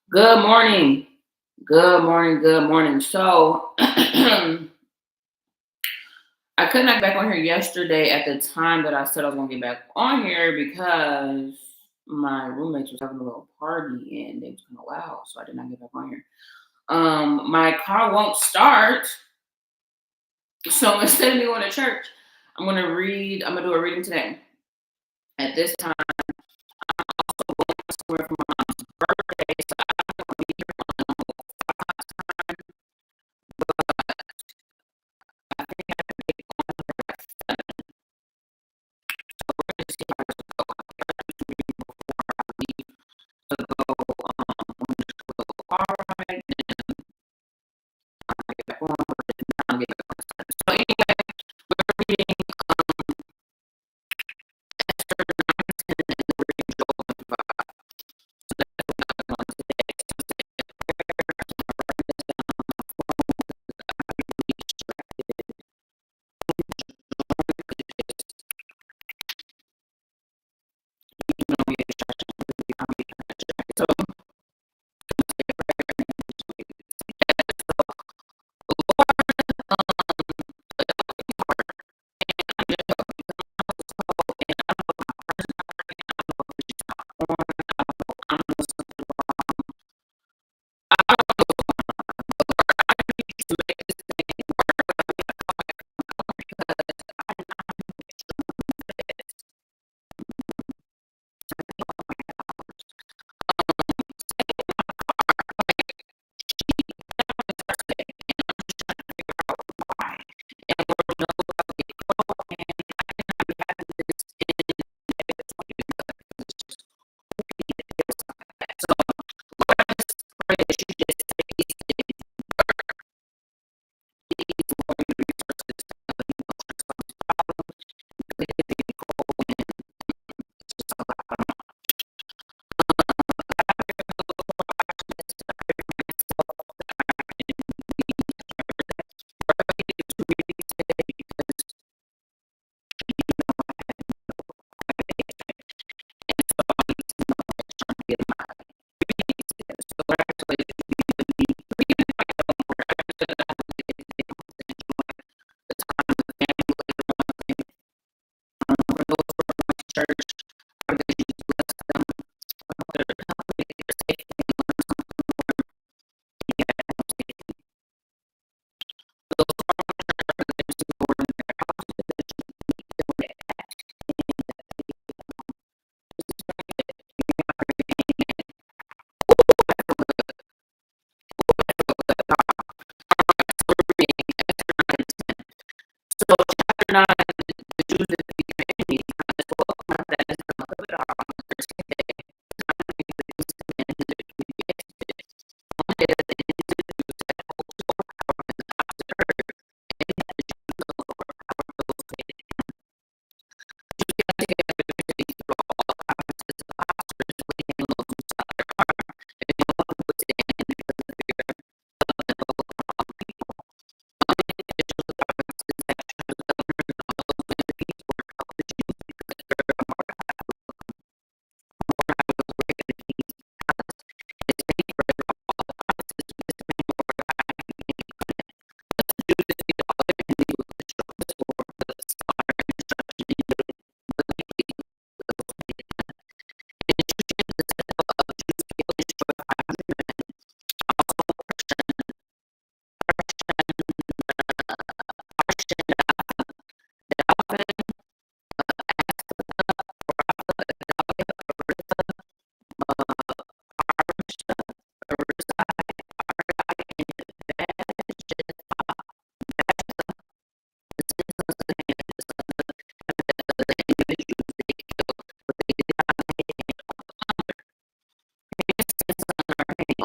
Good morning. Good morning. Good morning. So, I couldn't get back on here yesterday at the time that I said I was going to get back on here because my roommates was having a little party and they was kind of loud. So, I did not get back on here. My car won't start. So, instead of me going to church, I'm going to do a reading today. At this time, somewhere for my birthday. So, I'm going to be here on the time. I think I can make it on here at 7. So, we're going to see how this goes. To go on the car ride, get back on, get back on. So anyway, we're reading Esther 9:10 and we're reading Joel 5. So that's what I'm on today. So say a prayer, I'm writing this down on my phone because I can be distracted. You know, be a distraction. I'm be kind of distracted. So say a prayer and then just read it. So Lord, I'm just and I know my personality, I know it's not on, I know I'm something wrong. I don't know what's going on, but Lord, I need to make this thing work because I know this. Why? And Lord, you know, and I cannot be having this in negative 20 because it's just so Lord, I just pray that you just take these things, these Lord, resources, problems, just so I don't get my so Lord, I pray that you be even if I don't work, I just that I have to get the time with the family, for those who are in my church, I pray that you bless them, their company, their safety, and learn something more. Those who are in my church, I pray that you support in their houses, that you meet them where they're at, and that they so chapter 9, the Jews that be their enemies, kind of 12 month that is the month of Adar, on the 13th day, time to be the Jews commanded to be executed. On the day that the Jews had hoped to overpower and the opposite heard, and had the Jews no overpower those who hated him. The Jews got together to through all the provinces of the pastors, waiting and those who sought their harm, and no one would stand because of the fear of the people. On the individuals of the provinces that chose the governors and all those in the peace were of the Jews because the spirit of Mordecai was great in the king's palace. His favor throughout all the provinces to this man Mordecai became permanent. Thus the Jews defeated all their enemies with the stroke of the sword, with the slaughter and destruction, and those who hated them. And the Jews came to the citadel of the Jews killed and destroyed 500 men. Also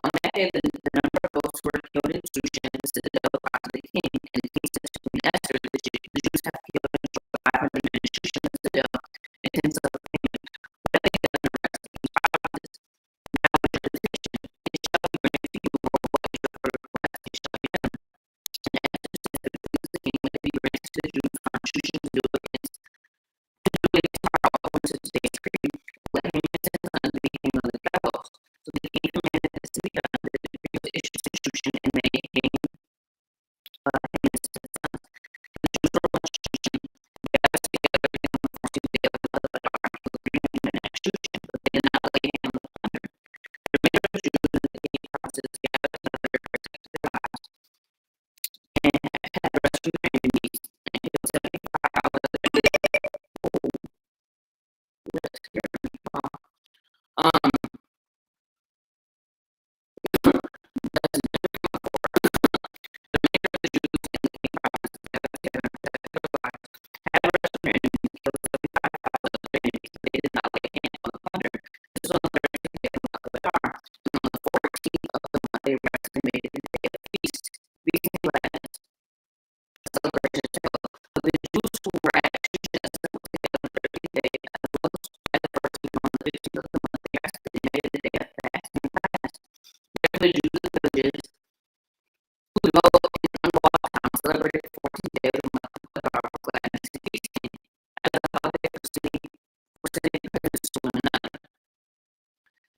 on that day, the number of those who were killed in Shushan, the citadel of the king, and the king said to Queen Esther, the Jews have killed and destroyed 500 men in Shushan, the citadel, and 10 sons of the king. What have they done in the rest of these provinces? Now with your petition, it shall be granted to you, or what is your request, it shall be done. And Esther said to the king, let it be granted to the Jews from Shushan to do against Pharaoh according to today's decree. Let him and his sons be king on the gallows. So the king commanded this to be done. Um, they estimated in the feast. These celebrations of the Jews who were actually just the 30th day as well as the first month, the 15th of the month, they estimated the day of fasting and fast. The Jews of the villages who know in unwatched time celebrated 14 days of the month of Adar with gladness and feasting as a holiday for sending presents to one another.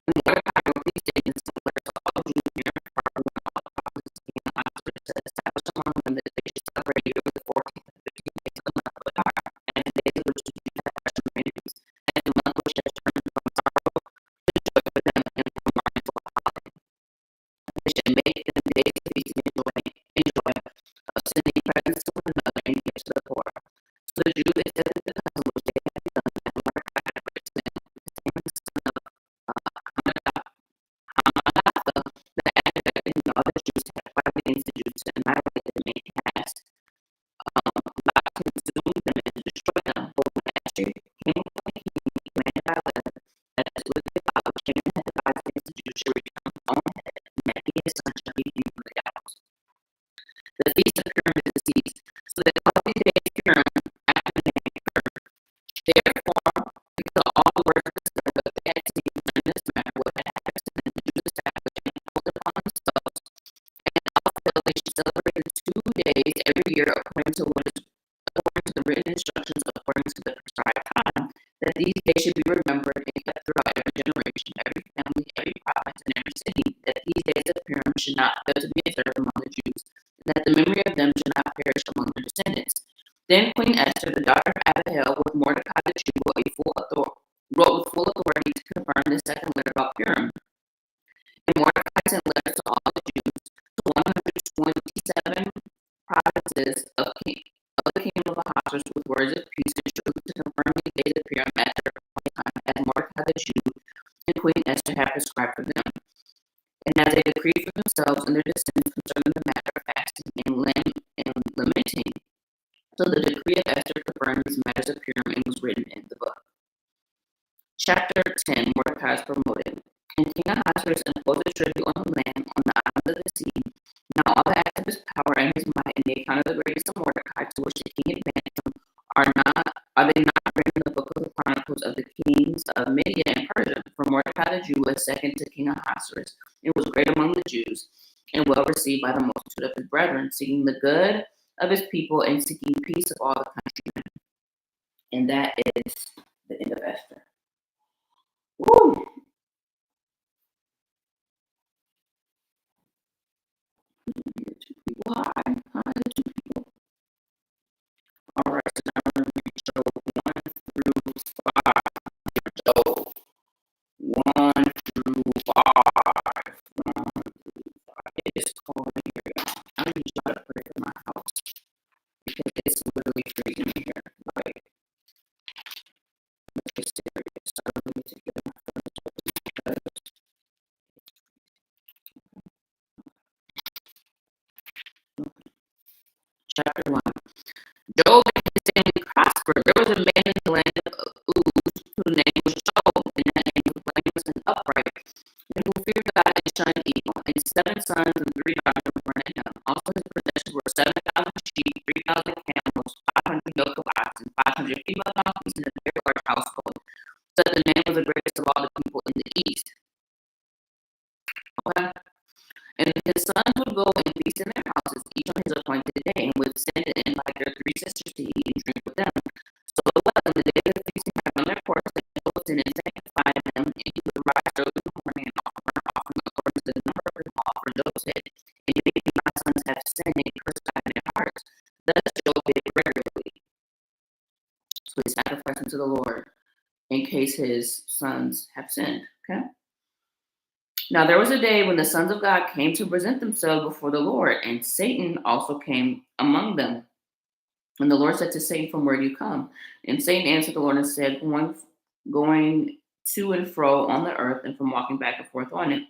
And Mordecai wrote these statements similar to all Jews near and far from all the provinces of the Empire to establish among them that they should celebrate either the 14th and 15th days of the month of Adar, and the days of which the Jews had fresh communities, and the month which has turned from sorrow to joy for them and from mourning to a holiday. They should make them days of feasting and joy, of sending presents to one another and gifts to the poor. So the Jews accepted the custom which they had begun, and Mordecai had written to them, the same son of Hamadatha, the Agagite, and the other Jews had plotted against the Jews to annihilate them and cast about to consume them and to destroy them. But when Esther came upon the king, he commanded by letter that his wicked father which came and had devised against the Jews should return his own head, and that he and his son should be hanged from the gallows. The feast of Purim is deceased, so that all these days Purim after the name occurred. Therefore, because all the words discovered that they had seen concerning this matter, what had happened to them, the Jews established and imposed upon themselves, and also they should celebrate the 2 days every year according to the written instructions according to the prescribed time, that these days should be remembered and kept throughout every generation, every family, every province, and every city, that these days of Purim should not fail to be observed among the Jews, and that the memory of them should not perish among their descendants. Then Queen Esther, the daughter of Abihail, with Mordecai the Jew, wrote with full authority to confirm the second letter about Purim. And Mordecai sent letters to all the Jews, to 127 provinces of the kingdom of Ahasuerus with words of peace and truth to confirm the days of Purim at their appointed time, as Mordecai the Jew and Queen Esther had prescribed for them, and as they decreed for themselves and their descendants concerning the matter of fasting and lamenting. So the decree of Esther confirmed these matters of Purim and was written in the book. Chapter 10, Mordecai is promoted. And King Ahasuerus imposed a tribute on the land, on the islands of the sea. Now all the acts of his power and his might, and the account of the greatness of Mordecai, to which the king advanced him, are they not written in the book of the Chronicles of the kings of Media and Persia? For Mordecai the Jew was second to King Ahasuerus, and was great among the Jews, and well received by the multitude of his brethren, seeking the good of his people and seeking peace of all the countrymen. And that is the end of Esther. Woo! Two people. Hi, two people. All right, so now we're going to read Job 1 through 5. Job 1 through 5. 1 through 5. It's cold in here. I need y'all to pray for my house because it's literally freezing in here. Like, it's serious. So I need to get my furniture because chapter 1. Job and his family prospered. There was a man in the land of Uz whose name was Job, and that name was blameless and upright, and who feared God and shunned evil. And 7 sons and 3 daughters were born to him. Also his possessions were 7,000 sheep, 3,000 camels, 500 yoke of oxen, 500 female donkeys, and a very large household. So that the man was the greatest of all the people in the east. Okay? And his sons would go and feast in their houses, each on his appointed day, and would send in like their 3 sisters to eat and drink with them. So it was on the day of the feasting time on their porch that he would send and sanctify them, and he would rise early in the morning and offer an offering according to the number of them offered Job said, and if my sons have sinned and cursed God and So he's sacrificing to the Lord in case his sons have sinned. Okay. Now there was a day when the sons of God came to present themselves before the Lord, and Satan also came among them. And the Lord said to Satan, "From where do you come?" And Satan answered the Lord and said, Going to and fro on the earth, and from walking back and forth on it.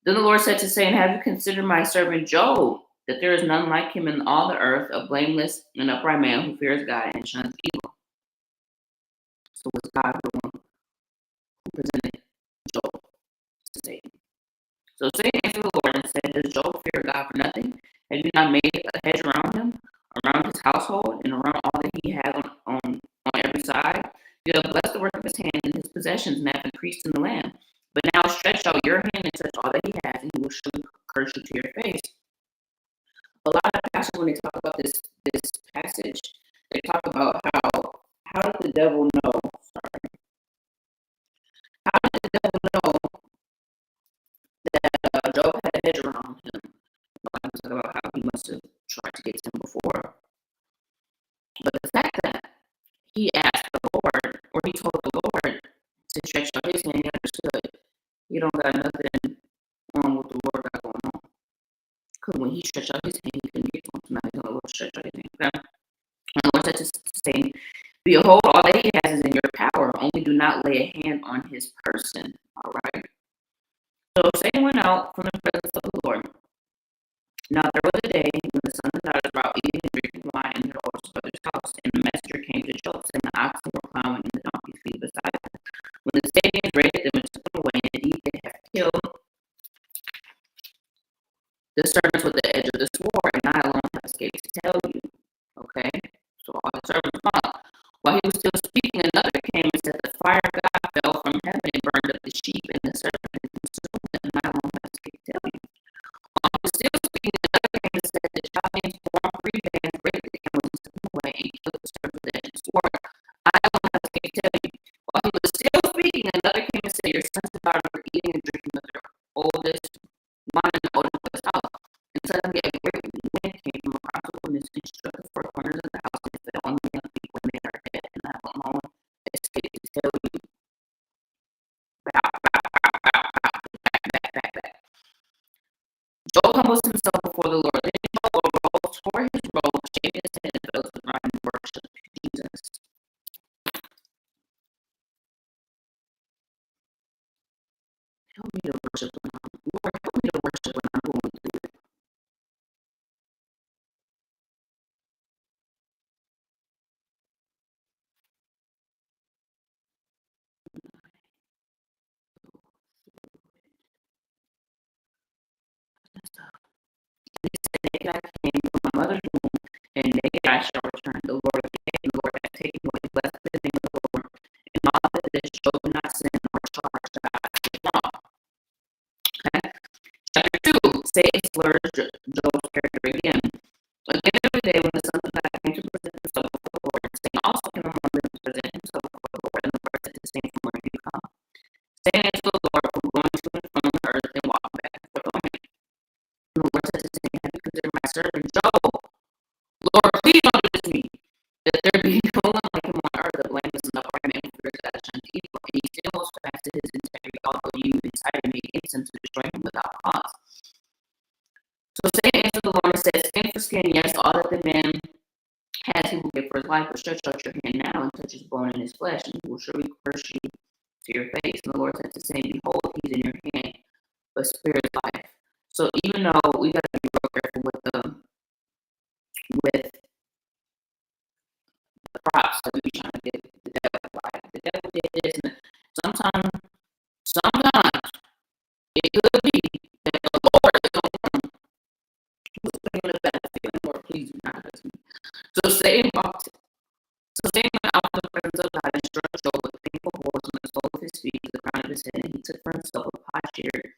Then the Lord said to Satan, "Have you considered my servant Job, that there is none like him in all the earth, a blameless and upright man who fears God and shuns evil?" So was God the one who presented Job to Satan. So Satan answered the Lord and said, "Does Job fear God for nothing? Have you not made a hedge around him, around his household, and around all that he has on every side? You have blessed the work of his hand, and his possessions and have increased in the land. But now stretch out your hand and touch all that he has, and he will surely curse you to your face." A lot of pastors, when they talk about this passage, they talk about how did the devil know? Sorry, how did the devil know that Job had a hedge around him? I was talking about how he must have tried to get to him before. But the fact that he asked the Lord, or he told the Lord to stretch out his hand, he understood. He don't got nothing on what the Lord got going on. Because when he stretched out his hand, he couldn't get to him. So now he's going to stretch out his hand. Okay? And the Lord said to Satan, "Behold, all that he has is in your power. Only do not lay a hand on his person." All right. So Satan went out from the presence of the Lord. Now there was a day when the sons of God were out eating and drinking wine in their oldest brother's house, and the messenger came to Job, saying, "The oxen were plowing and the donkeys feeding beside them." When the Sabians raided them and took them away, and indeed they have killed the servants with the edge of the sword, and I alone have escaped to tell you. Okay? So all the servants fought. While he was still speaking, another came and said, "The fire of God fell from heaven and burned up the sheep and the servants and consumed them, and I alone have escaped to tell you." While he was still speaking, another came and said, "The Chaldeans formed three bands, raided the camels, and took them away, and killed the servants with the edge of the sword. I alone have escaped to tell you." While he was still speaking, another came and said, "Your sons and daughters were eating and drinking with their oldest wine in the oldest house." And suddenly a great wind came from across the wilderness and struck the four corners of the house, and fell on the young people, and they are dead, and I alone escaped to tell you. Bow, bow, bow, bow, bow, back, back, back, back. Job humbles himself before the Lord. Then Job arose, tore his robe, shaved his head, and fell to the ground and worshipped Jesus. Help me to worship when Lord, help me to worship when I'm going through it. Naked I came from my mother's womb, and naked I shall return. The Lord gave, and the Lord hath taken away. Blessed be the name of the Lord. And all that this Job did not sin or charge God wrong. Okay? Chapter 2, Satan slurs Job's character again. Again, every day when the sons of God came to present themselves before the Lord, Satan also came among them to present himself before the Lord, and the Lord said to Satan, "From where do you come?" Satan answered the Lord, "From going to and from the earth and walking back and forth on it." And the Lord said to Satan, "Have you considered my servant Job? Lord, please don't do this to me. That there be no one like him on earth, a blameless and upright man who fears God and shuns evil, and he still holds fast to his integrity, although you incited me against him to destroy him without cause." So Satan answered the Lord and said, "Skin for skin, yes, all that the man has he will give for his life, but stretch out your hand now and touch his bone and his flesh, and he will surely curse you to your face." And the Lord said to Satan, "Behold, he's in your hand, but spare his life." So even though we got to be real careful with the props that we trying to give the devil, like the devil did this, and sometimes it could be that the Lord is the one who's putting on the battlefield. Lord, please do not hurt me. So Satan went out from the presence of God and struck Job with painful blows on the sole of his feet to the crown of his head, and he took for himself a potsherd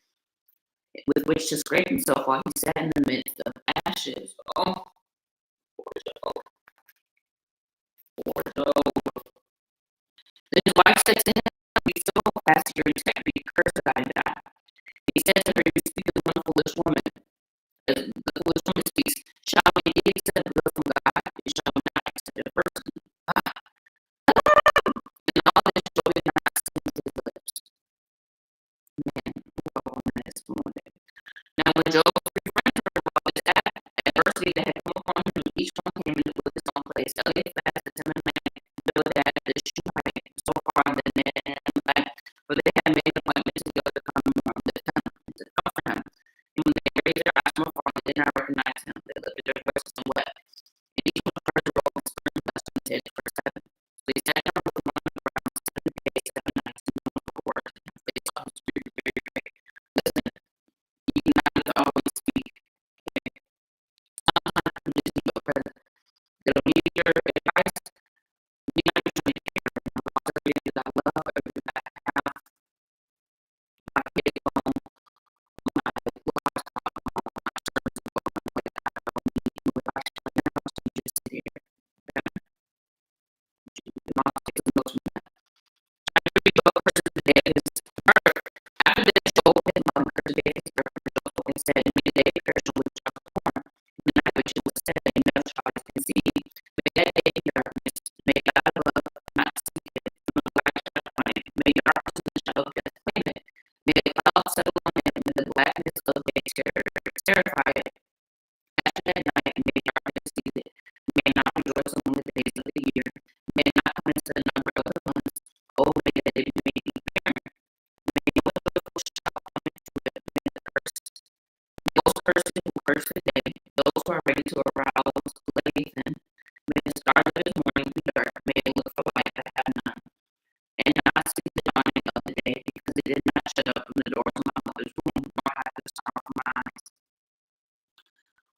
with which to scrape himself while he sat in the midst of ashes. Oh, poor Job, poor Job. Then his wife said to him, "Be so fast to your integrity, curse God and die." He said to her, "You speak as one foolish woman. As the foolish woman speaks, shall we indeed accept good from God? We shall not accept a person." when Job confronted her about this adversity that had come upon him, each one came into its own place. Eliphaz, the Temanite, Bildad, the Shuhite, Zophar, the Net, and Amalek, for they had made appointment to go to come from the temple and to comfort him. And when they raised their eyes from afar, they did not recognize him. They lifted their voices and wept. And each one heard the roll and spurred and blessed and said, verse 7. So he sat down with them on the ground 7 days, 7 nights, and no one could word. They saw his spirit very great. Listen, you do not need to always speak. Sometimes you just need your presence. They don't need your advice. You need not your care. Also, everything that I love, everything that I have, my kids home, my lives, my service, I don't need you if I shut down, so you just sit here. You know, take some notes from that. I read the person today is birth. After this, Job his mother gave his birth to Job and said, many days perish with just born. The night which it was said that another child is conceived. But that day he darkness, may God love not seek it, from the black shall find it. May your heart and shadow death claim it. May the clouds settle on it, and the blackness of day terrify it. After that night, may darkness seize it. May not rejoice among the days of the year. May not come into the number of the months. Oh, may that it may be barren. May no joyful shout come into it. May the curse, those cursing who curse the day, those who are ready to arouse, Leviathan. May the stars of his morning be dark. May it look for light that have none. And not see the dawning of the day, because it did not shut up from the doors of my mother's womb, nor hide the star from my eyes.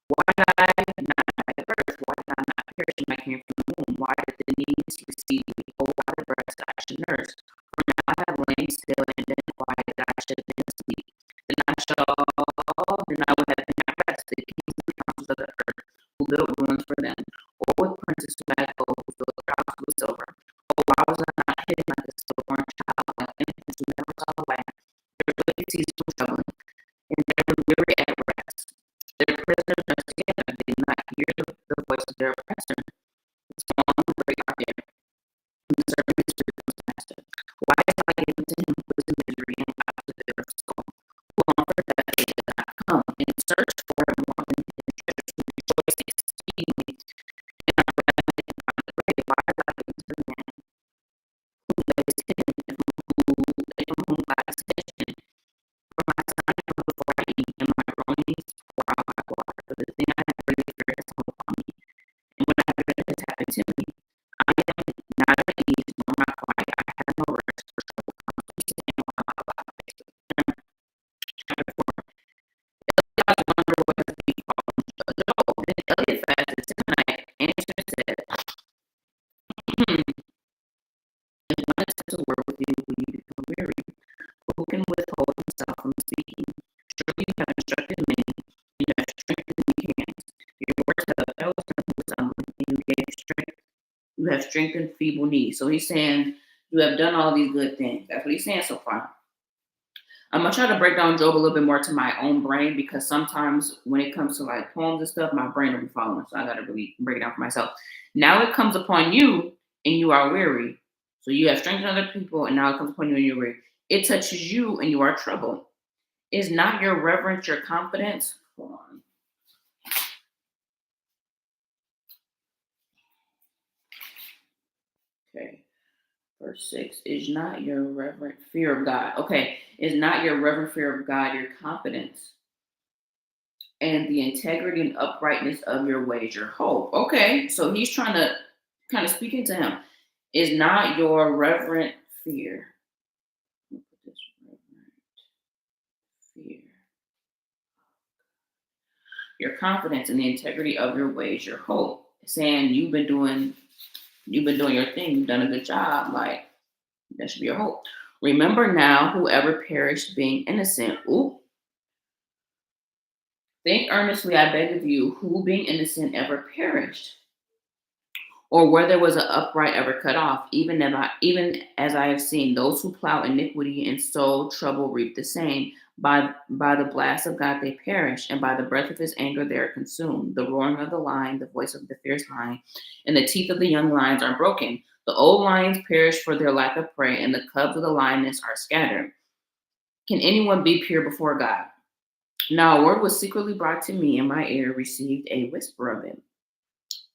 Why did I not die at birth? Why did I not perish when I came from the womb? Why did the knees receive me? Oh, why the breast I should nurse? For now I have lain still and been quiet that I should have been asleep. Then I would have been at rest. The kings and councils of the earth, who built ruins for them, or with princes who had gold, who filled crowds with silver. Oh, why was I not hidden like a stillborn child, like infants who never saw the light? Their ability ceased from struggling, and they were weary at rest. Their prisoners nursed together, they did not hear the voice of their oppressor. The small and great are there, and the servant is free from his master. Why is I given to him who is in misery and out to their soul? Who long for death they did not come, and searched for him more than his treasures, who rejoiced exceedingly, and are forever in the grave. Why is I given to the man who lays hidden, and from whom God is hidden? For my son from before I eat, and my groanings pour out my water. For the thing I have really feared has come upon me, and when I have it has happened to me, I am not at ease, nor am I quiet. I have no rest, for trouble comes to me, and while my life is chapter 4. Eliphaz wondered what has befallen Job. Then Eliphaz the Temanite answered and said, if one is sent to work with you, will you become weary? Who can withhold himself from speaking? Surely you have instructed many, and you have strengthened weak hands. Your words have upheld him who is humbling, and you gave strength. You have strengthened feeble knees. So he's saying, you have done all these good things. That's what he's saying so far. I'm gonna try to break down Job a little bit more to my own brain, because sometimes when it comes to like poems and stuff, my brain will be following. So I gotta really break it down for myself. Now it comes upon you and you are weary. So you have strengthened other people, and now it comes upon you and you're weary. It touches you and you are troubled. Is not your reverence your confidence? Hold on. Okay. Verse 6 is not your reverent fear of God. Okay. Is not your reverent fear of God your confidence and the integrity and uprightness of your ways your hope? Okay. So he's trying to kind of speaking to him. Is not your reverent fear. Let me put this reverent fear. Your confidence and the integrity of your ways your hope. Saying you've been doing your thing, you've done a good job, like that should be your hope. Remember now, whoever perished being innocent. Ooh. Think earnestly, I beg of you, who being innocent ever perished? Or where there was an upright ever cut off, even as I have seen, those who plow iniquity and sow trouble reap the same. By the blast of God they perish, and by the breath of his anger they are consumed. The roaring of the lion, the voice of the fierce lion, and the teeth of the young lions are broken. The old lions perish for their lack of prey, and the cubs of the lioness are scattered. Can anyone be pure before God? Now a word was secretly brought to me, and my ear received a whisper of it.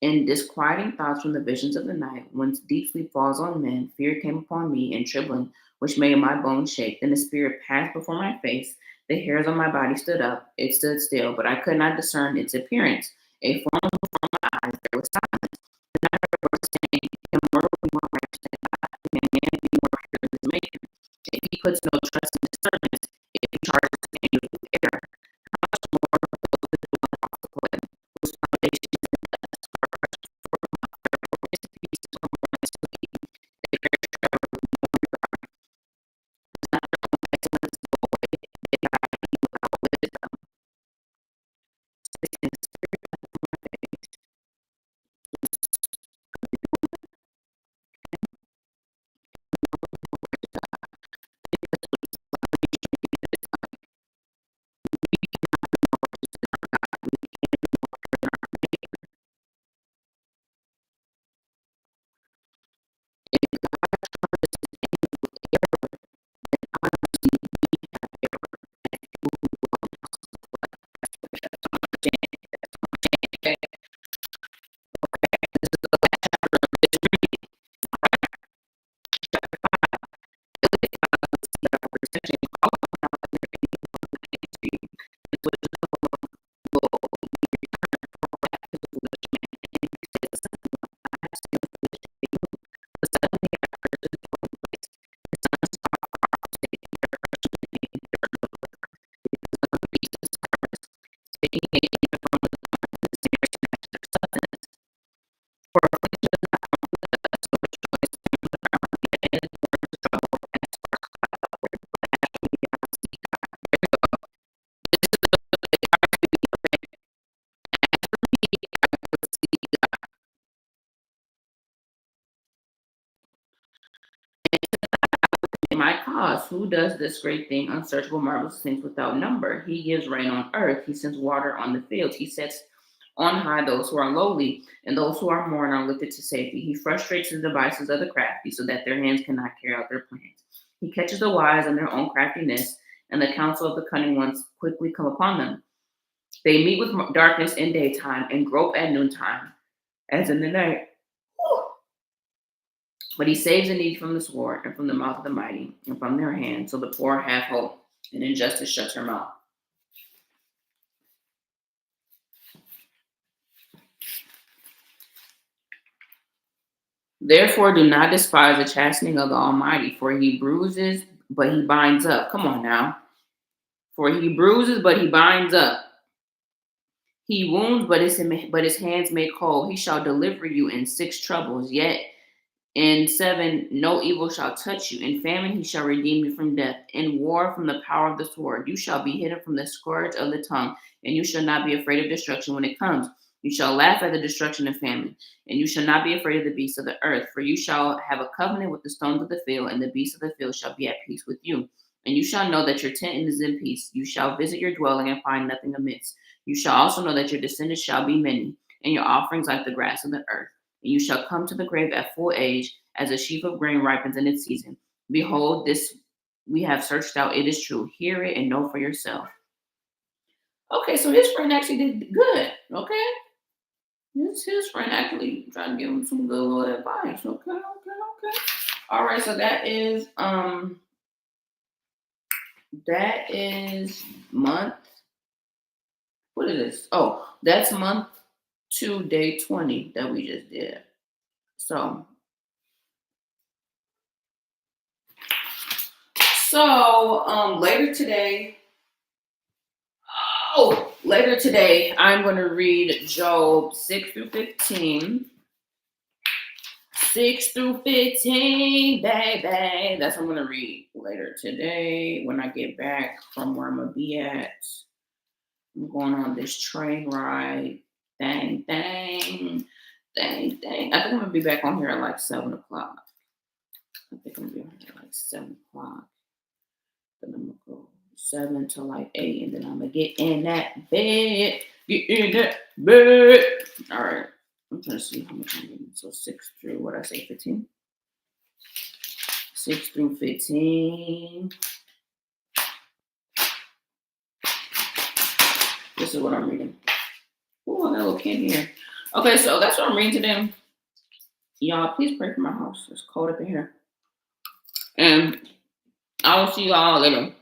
In disquieting thoughts from the visions of the night, when deep sleep falls on men, fear came upon me and trembling, which made my bones shake. Then the spirit passed before my face. The hairs on my body stood up. It stood still, but I could not discern its appearance. A form before my eyes, there was silence. And I heard a voice saying, Immortal, be more righteous than God, can man be more pure than his maker? If he puts no trust in his servants, if he charges his angels with error, how much more will those who are possible and whose foundation is in dust, for his peace is from one to keep, they perish forever with no regard. It's not their own excellence go away, they guide me without wisdom. Six, my cause. Who does this great thing, unsearchable, marvelous things without number? He gives rain on earth. He sends water on the fields. He sets on high those who are lowly, and those who are mourn are lifted to safety. He frustrates the devices of the crafty so that their hands cannot carry out their plans. He catches the wise in their own craftiness, and the counsel of the cunning ones quickly come upon them. They meet with darkness in daytime and grope at noontime, as in the night. But he saves the needy from the sword and from the mouth of the mighty and from their hand, so the poor have hope, and injustice shuts her mouth. Therefore, do not despise the chastening of the Almighty, for he bruises, but he binds up. Come on now. For he bruises, but he binds up. He wounds, but his hands make whole. He shall deliver you in 6 troubles, yet in 7, no evil shall touch you. In famine, he shall redeem you from death. In war, from the power of the sword. You shall be hidden from the scourge of the tongue, and you shall not be afraid of destruction when it comes. You shall laugh at the destruction of famine, and you shall not be afraid of the beasts of the earth. For you shall have a covenant with the stones of the field, and the beasts of the field shall be at peace with you. And you shall know that your tent is in peace. You shall visit your dwelling and find nothing amiss. You shall also know that your descendants shall be many, and your offerings like the grass of the earth. And you shall come to the grave at full age, as a sheaf of grain ripens in its season. Behold, this we have searched out, it is true. Hear it and know for yourself. Okay, so his friend actually did good. Okay, his friend actually tried to give him some good little advice. Okay. All right, so that is month. What is this? Oh, that's month 2, day 20 that we just did. So later today, I'm going to read Job 6 through 15. 6 through 15, baby. That's what I'm going to read later today when I get back from where I'm going to be at. I'm going on this train ride. Dang. I think I'm going to be back on here at like 7 o'clock. I think I'm going to be on here at like 7 o'clock. Then I'm going to go 7 to like 8, and then I'm going to get in that bed. All right. I'm trying to see how much I'm getting. So 6 through, what I say, 15? 6 through 15. This is what I'm reading. Oh, I got a little candy here. Okay, so that's what I'm reading today. Y'all, please pray for my house. It's cold up in here. And I will see y'all later.